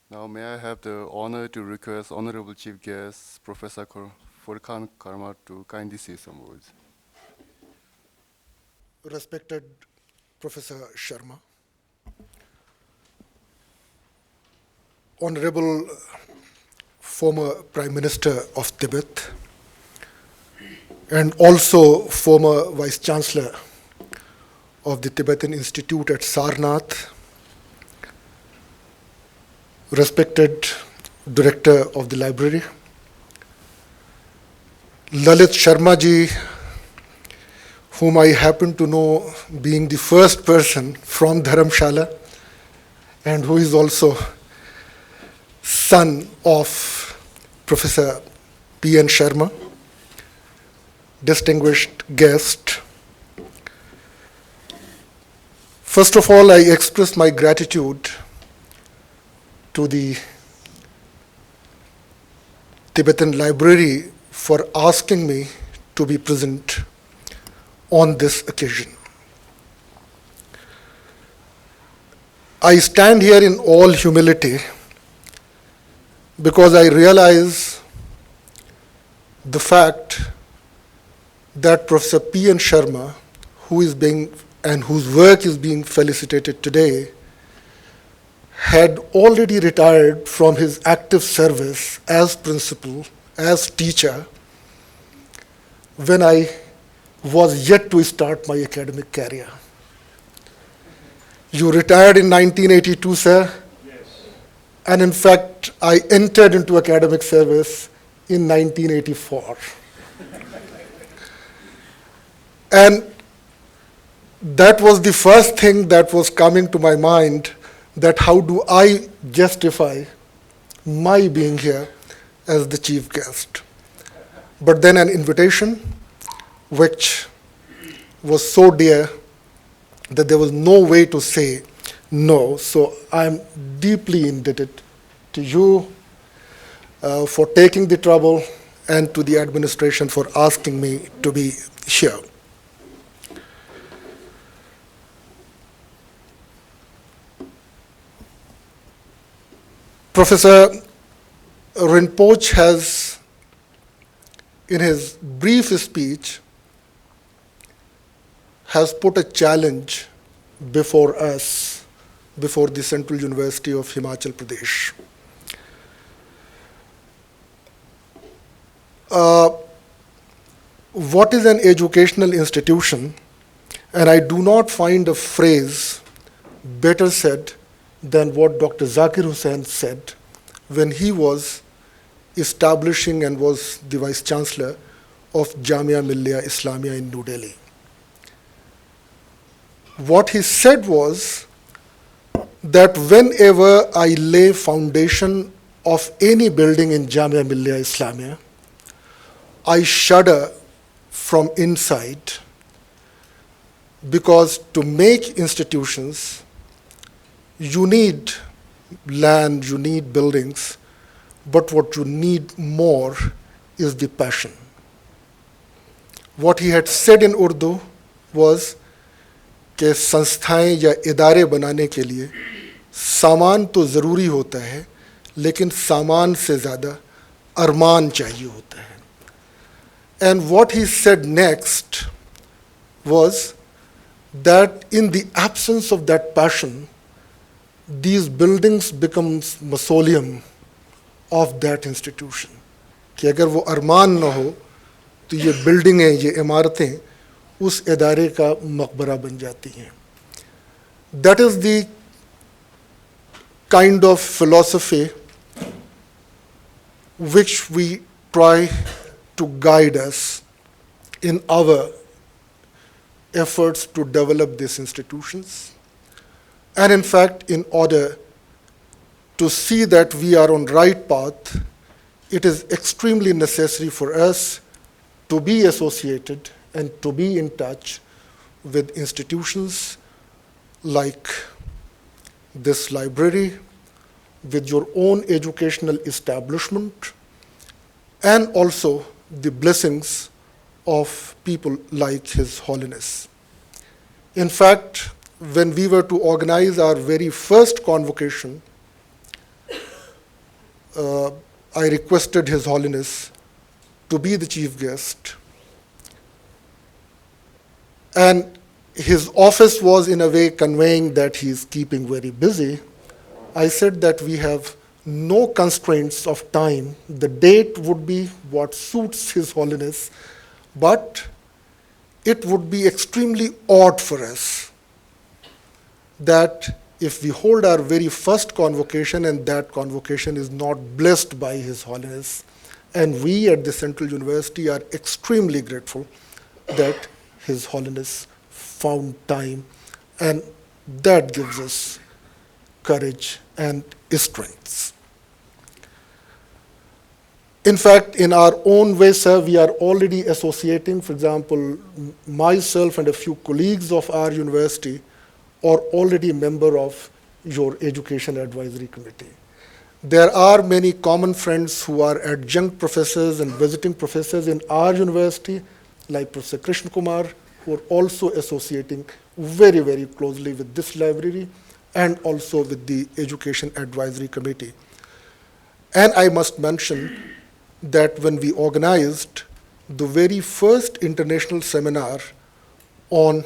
Now may I have the honor to request Honorable Chief Guest, Professor Furqan Karma, to kindly say some words. Respected Professor Sharma, Honorable former Prime Minister of Tibet, and also former Vice Chancellor of the Tibetan Institute at Sarnath, respected Director of the Library, Lalit Sharma ji, whom I happen to know being the first person from Dharamshala, and who is also son of Professor P.N. Sharma, distinguished guest. First of all, I express my gratitude to the Tibetan Library for asking me to be present on this occasion. I stand here in all humility because I realize the fact that Professor P.N. Sharma, whose work is being felicitated today, had already retired from his active service as principal, as teacher, when I was yet to start my academic career. You retired in 1982, sir? Yes. And in fact, I entered into academic service in 1984. And that was the first thing that was coming to my mind, that how do I justify my being here as the chief guest. But then an invitation, which was so dear that there was no way to say no. So I'm deeply indebted to you for taking the trouble, and to the administration for asking me to be here. Professor Rinpoche has, in his brief speech, has put a challenge before us, before the Central University of Himachal Pradesh. What is an educational institution? And I do not find a phrase better said than what Dr. Zakir Hussain said when he was establishing and was the Vice Chancellor of Jamia Millia Islamia in New Delhi. What he said was that whenever I lay foundation of any building in Jamia Millia Islamia, I shudder from inside, because to make institutions You need land, you need buildings, but what you need more is the passion. What he had said in Urdu was कि संस्थाएं या इदारे बनाने के लिए सामान तो ज़रूरी होता है, लेकिन सामान से ज़्यादा अरमान चाहिए होता है. And what he said next was that in the absence of that passion, these buildings becomes mausoleum of that institution. कि अगर वो अरमान न हो तो ये बिल्डिंगें, ये इमारतें उस इदारे का मकबरा बन जाती हैं. That is the kind of philosophy which we try to guide us in our efforts to develop these institutions. And in fact, in order to see that we are on right path, it is extremely necessary for us to be associated and to be in touch with institutions like this library, with your own educational establishment, and also the blessings of people like His Holiness. In fact, when we were to organize our very first convocation, I requested His Holiness to be the chief guest. And his office was in a way conveying that he is keeping very busy. I said that we have no constraints of time. The date would be what suits His Holiness, but it would be extremely odd for us that if we hold our very first convocation and that convocation is not blessed by His Holiness, and we at the Central University are extremely grateful that His Holiness found time, and that gives us courage and strength. In fact, in our own way, sir, we are already associating. For example, myself and a few colleagues of our university are already a member of your Education Advisory Committee. There are many common friends who are adjunct professors and visiting professors in our university, like Professor Krishna Kumar, who are also associating very, very closely with this library and also with the Education Advisory Committee. And I must mention that when we organized the very first international seminar on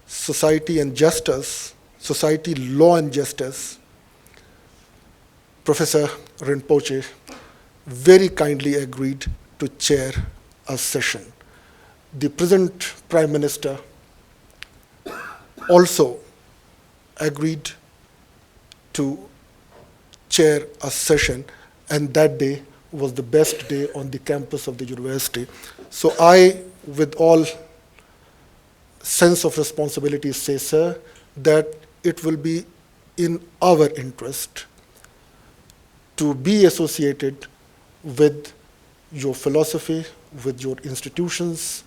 society and justice, society, law and justice, Professor Rinpoche very kindly agreed to chair a session. The present Prime Minister also agreed to chair a session, and that day was the best day on the campus of the university. So I, with all sense of responsibility, say, sir, that it will be in our interest to be associated with your philosophy, with your institutions,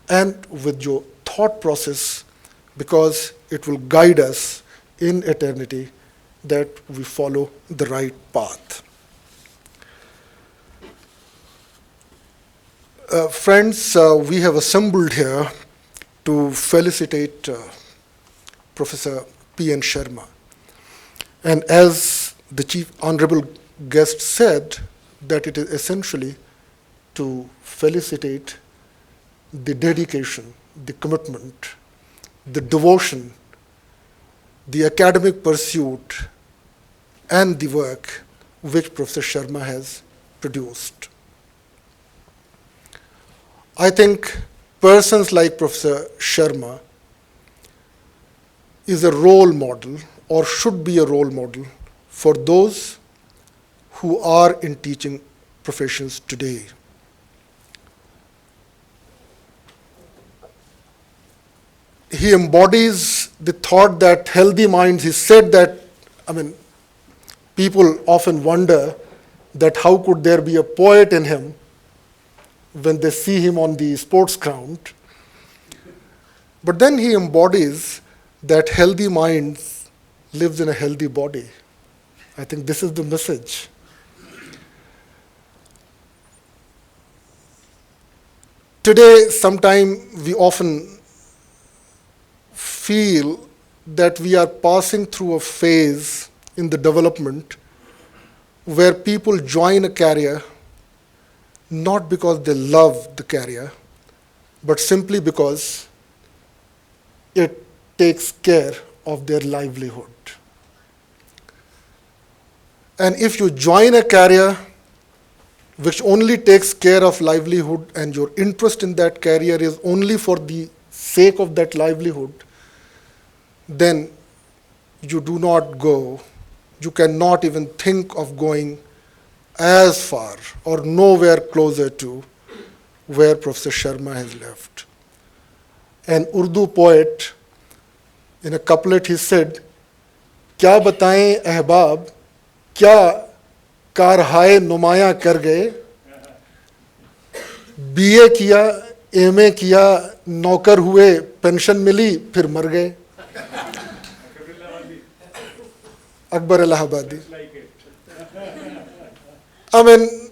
and with your thought process, because it will guide us in eternity that we follow the right path. Friends, we have assembled here to felicitate Professor P.N. Sharma. And as the Chief Honorable Guest said, that it is essentially to felicitate the dedication, the commitment, the devotion, the academic pursuit, and the work which Professor Sharma has produced. I think persons like Professor Sharma is a role model, or should be a role model, for those who are in teaching professions today. He embodies the thought that healthy minds, he said that, people often wonder that how could there be a poet in him when they see him on the sports ground. But then he embodies that healthy minds lives in a healthy body. I think this is the message. Today, sometime we often feel that we are passing through a phase in the development where people join a career not because they love the career, but simply because it takes care of their livelihood. And if you join a career which only takes care of livelihood and your interest in that career is only for the sake of that livelihood, then you do not go, you cannot even think of going as far or nowhere closer to where Professor Sharma has left. An Urdu poet, in a couplet, he said, "Kya bataएं ahbab, kya कारहाय नुमाया कर गए, BA किया, MA किया, नौकर हुए, pension मिली, फिर मर गए." Akbar Allahabadi. I mean,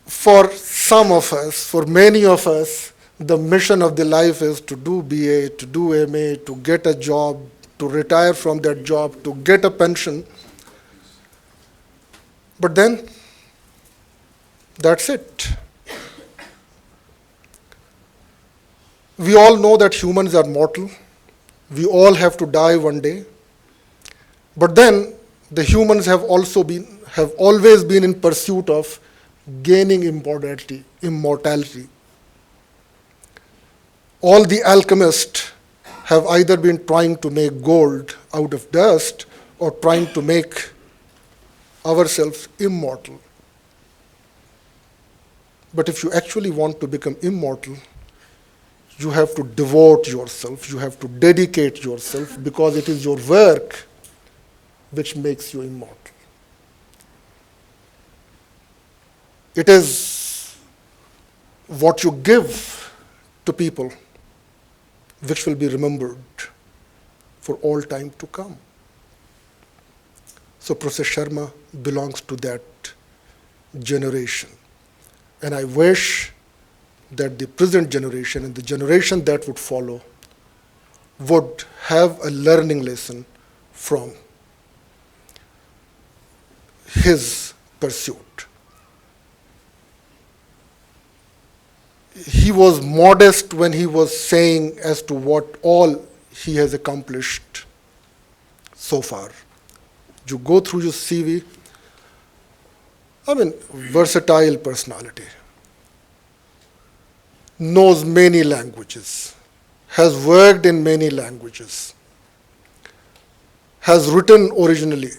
for some of us, for many of us, the mission of the life is to do BA, to do MA, to get a job, to retire from that job, to get a pension. But then, that's it. We all know that humans are mortal. We all have to die one day. But then, the humans have always been in pursuit of gaining immortality. All the alchemists have either been trying to make gold out of dust or trying to make ourselves immortal. But if you actually want to become immortal, you have to devote yourself, you have to dedicate yourself, because it is your work which makes you immortal. It is what you give to people which will be remembered for all time to come. So Professor Sharma belongs to that generation. And I wish that the present generation and the generation that would follow would have a learning lesson from his pursuit. He was modest when he was saying as to what all he has accomplished so far. You go through your CV, versatile personality, knows many languages, has worked in many languages, has written originally,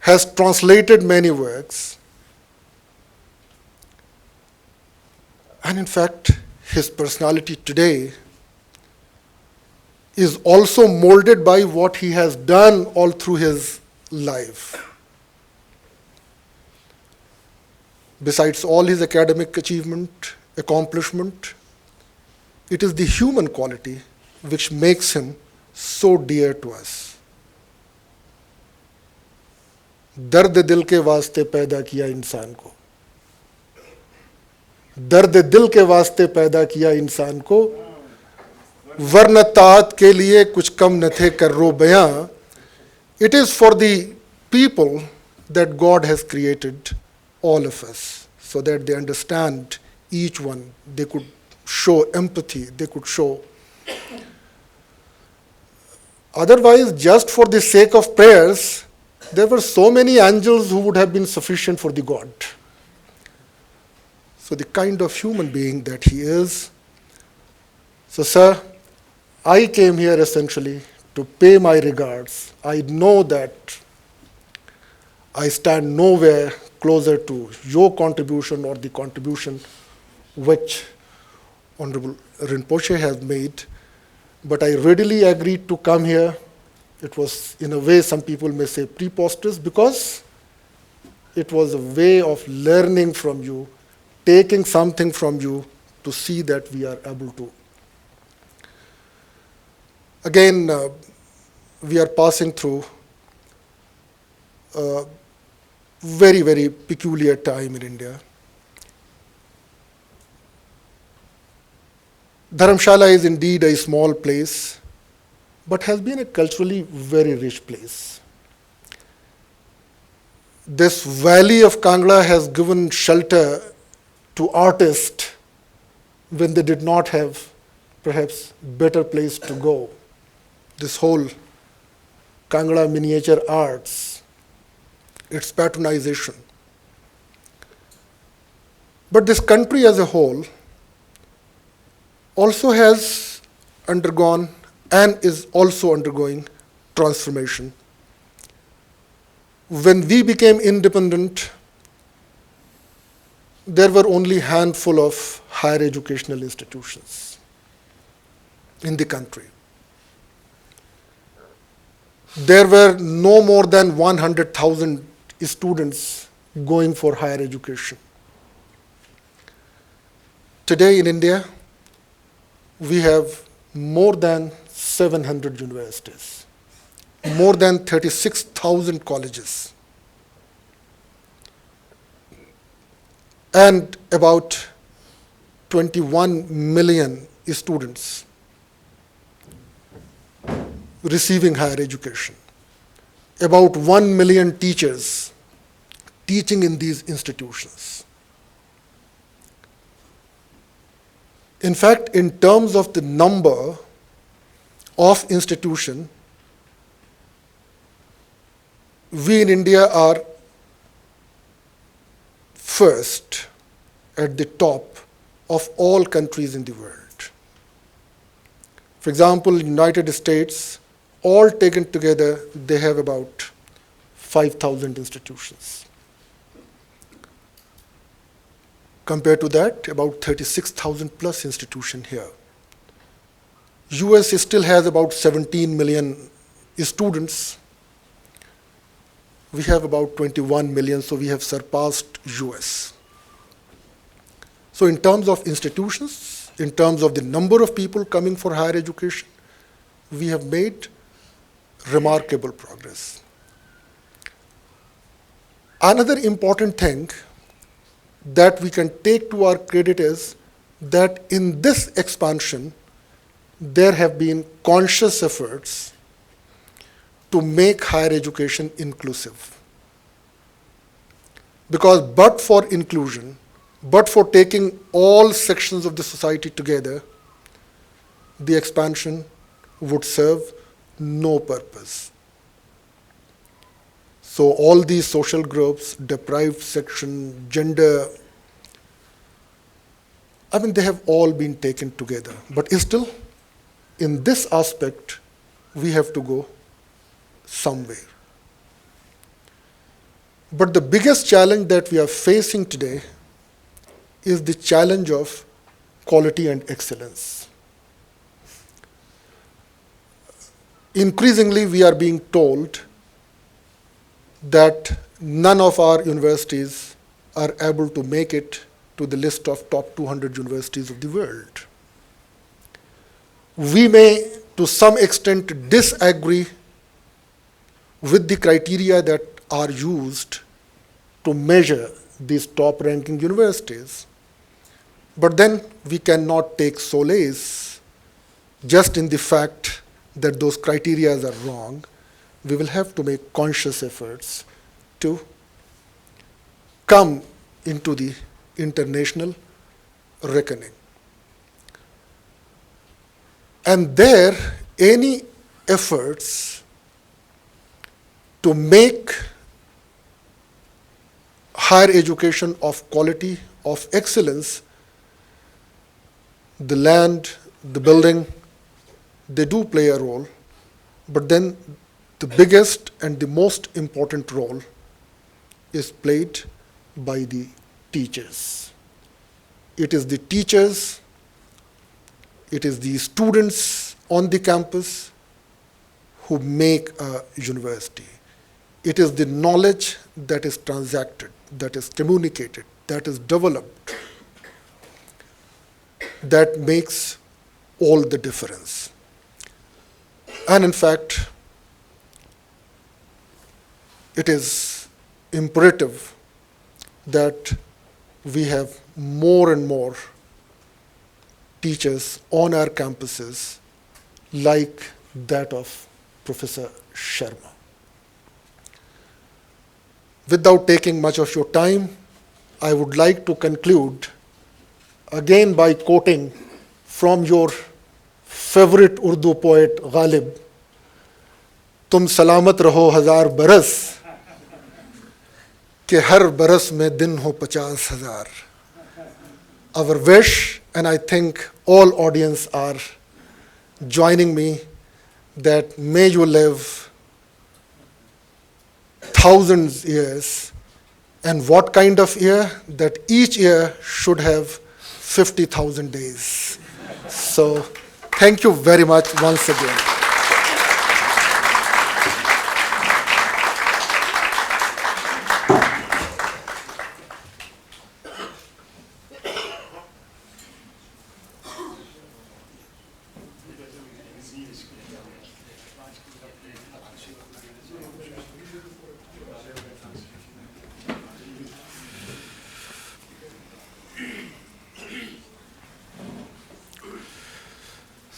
has translated many works, and in fact, his personality today is also molded by what he has done all through his life. Besides all his academic accomplishment, it is the human quality which makes him so dear to us. दर्द दिल के वास्ते पैदा किया इंसान को, दर्द दिल के वास्ते पैदा किया इंसान को, वरना तात के लिए कुछ कम न थे कर्रो बयां. It is for the people that God has created all of us, so that they understand each one. They could show empathy, they could show. Otherwise, just for the sake of prayers, there were so many angels who would have been sufficient for the God. So the kind of human being that he is. So, sir, I came here essentially to pay my regards. I know that I stand nowhere closer to your contribution or the contribution which Honorable Rinpoche has made, but I readily agreed to come here. It was, in a way, some people may say preposterous, because it was a way of learning from you, taking something from you to see that we are able to. Again, we are passing through a very, very peculiar time in India. Dharamshala is indeed a small place, but has been a culturally very rich place. This valley of Kangla has given shelter to artists when they did not have perhaps better place to go. This whole Kangla miniature arts, its patronization. But this country as a whole also has undergone and is also undergoing transformation. When we became independent, there were only a handful of higher educational institutions in the country. There were no more than 100,000 students going for higher education. Today in India, we have more than 700 universities, more than 36,000 colleges, and about 21 million students receiving higher education, about 1 million teachers teaching in these institutions. In fact, in terms of the number of institutions, we in India are first at the top of all countries in the world. For example, United States, all taken together, they have about 5,000 institutions. Compared to that, about 36,000 plus institutions here. US still has about 17 million students. We have about 21 million, so we have surpassed US. So in terms of institutions, in terms of the number of people coming for higher education, we have made remarkable progress. Another important thing that we can take to our credit is that in this expansion, there have been conscious efforts to make higher education inclusive. Because but for inclusion, but for taking all sections of the society together, the expansion would serve no purpose. So all these social groups, deprived section, gender, they have all been taken together. But still, in this aspect, we have to go somewhere. But the biggest challenge that we are facing today is the challenge of quality and excellence. Increasingly, we are being told that none of our universities are able to make it to the list of top 200 universities of the world. We may, to some extent, disagree with the criteria that are used to measure these top-ranking universities. But then we cannot take solace just in the fact that those criteria are wrong. We will have to make conscious efforts to come into the international reckoning. And there, any efforts to make higher education of quality, of excellence, the land, the building, they do play a role, but then the biggest and the most important role is played by the teachers. It is the teachers, it is the students on the campus who make a university. It is the knowledge that is transacted, that is communicated, that is developed, that makes all the difference. And in fact, it is imperative that we have more and more teachers on our campuses like that of Professor Sharma. Without taking much of your time, I would like to conclude again by quoting from your favorite Urdu poet Ghalib, तुम सलामत रहो हजार बरस कि हर बरस में दिन हो 50,000. Our wish, and I think all audience are joining me, that may you live thousands years, and what kind of year? That each year should have 50,000 days. So thank you very much once again.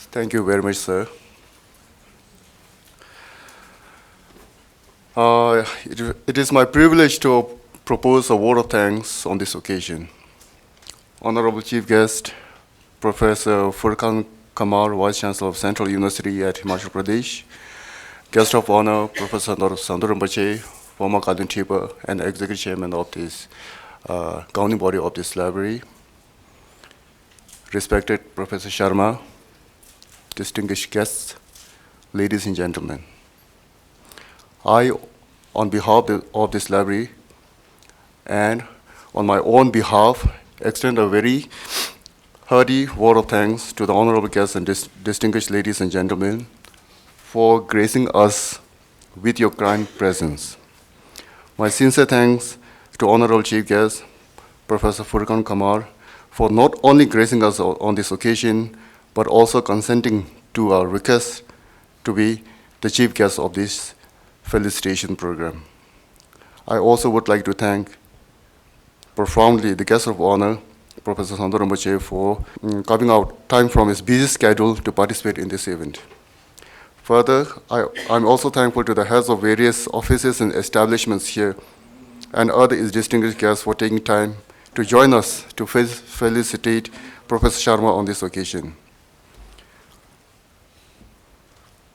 Thank you very much, sir. It is my privilege to propose a word of thanks on this occasion. Honorable Chief Guest, Professor Furqan Kamar, Vice Chancellor of Central University at Himachal Pradesh, Guest of Honor, Professor Sandhu Rinpoche, former Khalden Thipa and Executive Chairman of this governing body of this library, respected Professor Sharma, distinguished guests, ladies and gentlemen. I, on behalf of this library and on my own behalf, extend a very hearty word of thanks to the honorable guests and distinguished ladies and gentlemen for gracing us with your kind presence. My sincere thanks to honorable chief guest, Professor Furqan Kamar, for not only gracing us on this occasion, but also consenting to our request to be the chief guest of this felicitation program. I also would like to thank profoundly the guest of honor, Professor Sandhu Rinpoche, for carving out time from his busy schedule to participate in this event. Further, I'm also thankful to the heads of various offices and establishments here and other distinguished guests for taking time to join us to felicitate Professor Sharma on this occasion.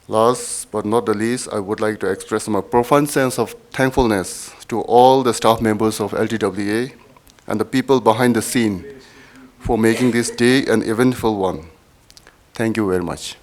Last but not the least, I would like to express my profound sense of thankfulness to all the staff members of LTWA and the people behind the scene for making this day an eventful one. Thank you very much.